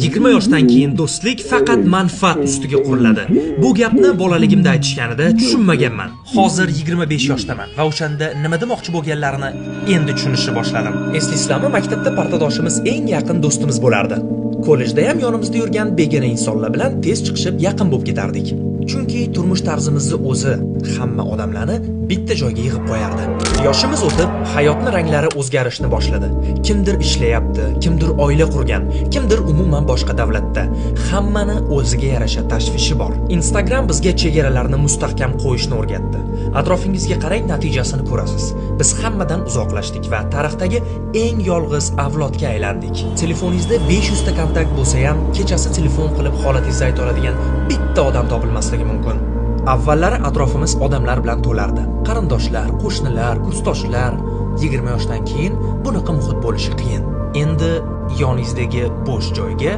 20 yoshdan keyin do'stlik faqat manfaat ustiga quriladi. Bu gapni bolaligimda aytishganida tushunmaganman. Hozir 25 yoshdaman va o'shanda nima demoqchi bo'lganlarini endi tushunishni boshladim. Eslaysizlarmi, maktabda partadoshimiz eng yaqin do'stimiz bo'lardi. Kollejda ham yonimizda yurgan begona insonlar bilan tez chiqishib yaqin bo'lib ketardik. Chunki turmush tarzimizni o'zi hamma odamlarni bitta joyga yig'ib qo'yardi. Yoshimiz o'tib, hayotning ranglari o'zgarishni boshladi. Kimdir ishlayapti, kimdir oila qurgan, kimdir umuman boshqa davlatda. Hammani o'ziga yarasha tashvishi bor. Instagram bizga chegaralarni mustahkam qo'yishni o'rgatdi. Atrofingizga qarang, natijasini ko'rasiz. Biz hammadan uzoqlashdik va tarixdagi eng yolg'iz avlodga aylandik. Telefoningizda 500 ta kontakt bo'lsa ham, kechasi telefon qilib holatingizni ayta oladigan bitta odam topilmasligi mumkin. Avvallari atrofimiz odamlar bilan to'lardi. Qarindoshlar, qo'shnilar, kursdoshlar. 20 yoshdan keyin bunaqa muhit bo'lishi qiyin. Endi yoningizdagi bo'sh joyga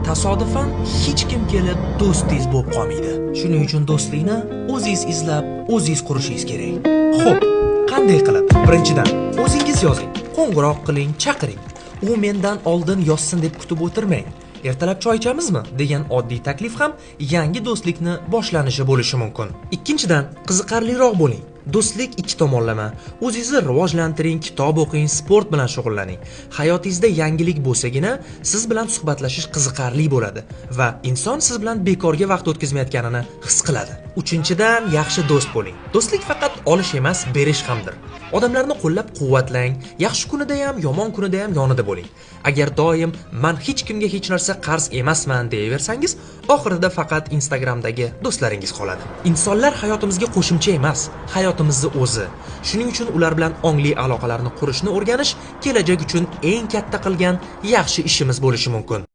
tasodifan hech kim kelib do'stingiz bo'lib qolmaydi. Shuning uchun do'stlikni o'zingiz izlab, o'zingiz qurishingiz kerak. Xo'p, qanday qilib? Birinchidan, o'zingiz yozing, qo'ng'iroq qiling, chaqiring. U mendan oldin yozsin deb kutib o'tirmang. Ertalab choy ichamizmi degan oddiy taklif ham yangi do'stlikni boshlanishi bo'lishi mumkin. Ikkinchidan, qiziqarliroq bo'ling. Do'stlik ikki tomonlama. O'zingizni rivojlantiring, kitob o'qing, sport bilan shug'ullaning. Hayotingizda yangilik bo'lsagina siz bilan suhbatlashish qiziqarli bo'ladi va inson siz bilan bekorga vaqt o'tkazmayotganini his qiladi. Uchinchidan, yaxshi do'st bo'ling. Do'stlik faqat olish emas, berish hamdir. Odamlarni qo'llab-quvvatlang, yaxshi kunida ham, yomon kunida ham yonida bo'ling. Agar doim men hech kimga hech narsa qarz emasman deyaversangiz, oxirida faqat Instagramdagi do'stlaringiz qoladi. Insonlar hayotimizga qo'shimcha emas, hayotimizni o'zi. Shuning uchun ular bilan ongli aloqalarni qurishni o'rganish kelajak uchun eng katta qilgan yaxshi ishimiz bo'lishi mumkin.